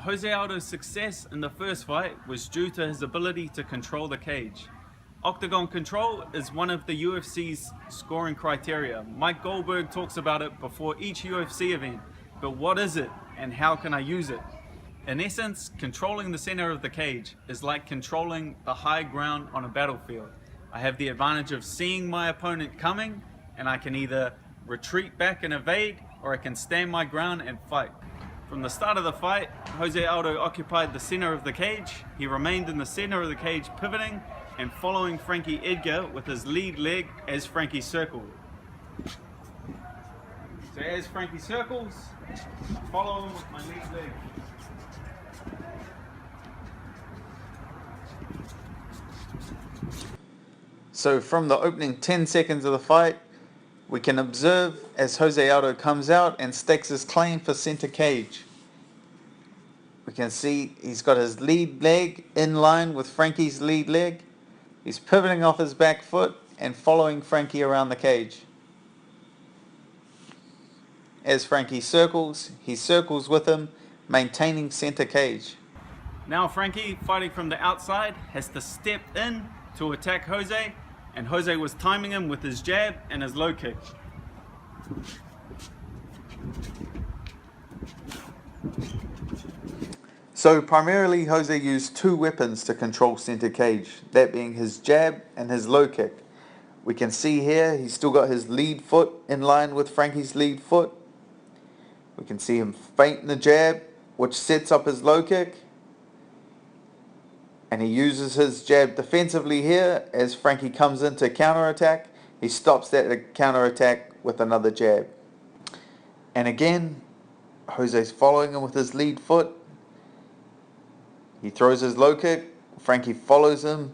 Jose Aldo's success in the first fight was due to his ability to control the cage. Octagon control is one of the UFC's scoring criteria. Mike Goldberg talks about it before each UFC event, but what is it and how can I use it? In essence, controlling the center of the cage is like controlling the high ground on a battlefield. I have the advantage of seeing my opponent coming, and I can either retreat back and evade, or I can stand my ground and fight. From the start of the fight, Jose Aldo occupied the center of the cage. He remained in the center of the cage, pivoting and following Frankie Edgar with his lead leg as Frankie circled. So as Frankie circles, I follow him with my lead leg. So from the opening 10 seconds of the fight, we can observe as Jose Aldo comes out and stakes his claim for center cage. We can see he's got his lead leg in line with Frankie's lead leg. He's pivoting off his back foot and following Frankie around the cage. As Frankie circles, he circles with him, maintaining center cage. Now Frankie, fighting from the outside, has to step in to attack Jose, and Jose was timing him with his jab and his low kick. So primarily Jose used two weapons to control center cage, that being his jab and his low kick. We can see here he's still got his lead foot in line with Frankie's lead foot. We can see him feinting the jab, which sets up his low kick. And he uses his jab defensively here as Frankie comes in to counterattack. He stops that counterattack with another jab. And again, Jose's following him with his lead foot. He throws his low kick, Frankie follows him,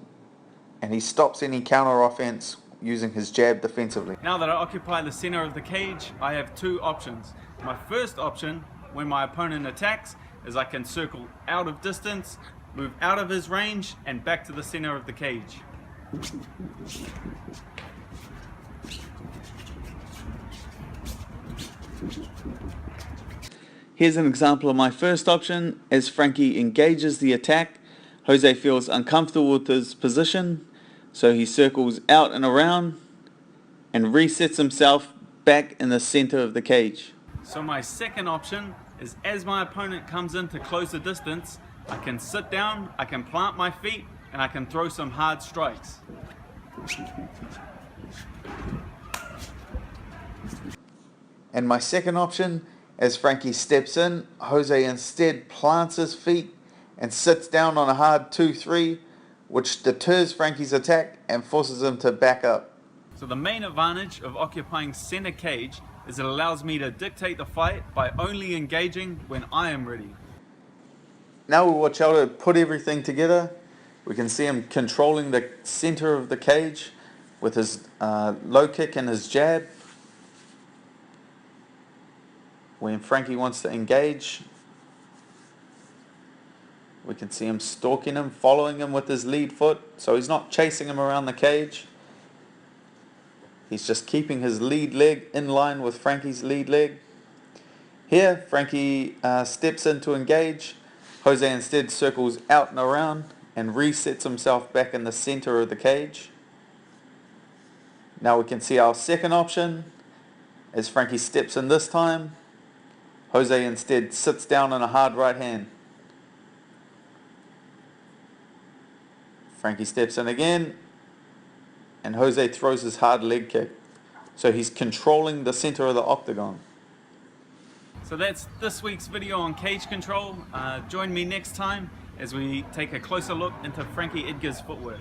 and he stops any counter offense using his jab defensively. Now that I occupy the center of the cage, I have two options. My first option, when my opponent attacks, is I can circle out of distance, move out of his range, and back to the center of the cage. Here's an example of my first option. As Frankie engages the attack, Jose feels uncomfortable with his position, so he circles out and around and resets himself back in the center of the cage. So my second option is, as my opponent comes in to close the distance, I can sit down, I can plant my feet, and I can throw some hard strikes. And my second option, as Frankie steps in, Jose instead plants his feet and sits down on a hard 2-3, which deters Frankie's attack and forces him to back up. So the main advantage of occupying center cage is it allows me to dictate the fight by only engaging when I am ready. Now we watch Aldo put everything together. We can see him controlling the center of the cage with his low kick and his jab. When Frankie wants to engage, we can see him stalking him, following him with his lead foot. So he's not chasing him around the cage. He's just keeping his lead leg in line with Frankie's lead leg. Here, Frankie steps in to engage. Jose instead circles out and around and resets himself back in the center of the cage. Now we can see our second option. As Frankie steps in this time, Jose instead sits down on a hard right hand. Frankie steps in again, and Jose throws his hard leg kick. So he's controlling the center of the octagon. So that's this week's video on cage control. Join me next time as we take a closer look into Frankie Edgar's footwork.